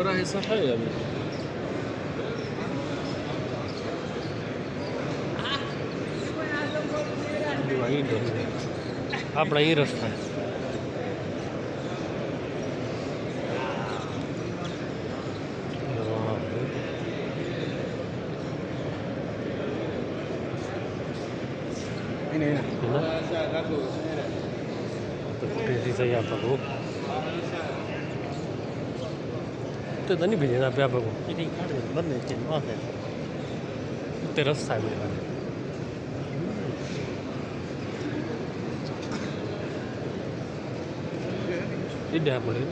وراها صحية अपना ही रास्ता है तो नहीं भेजना पे आपको तेरस था मेरा tidak boleh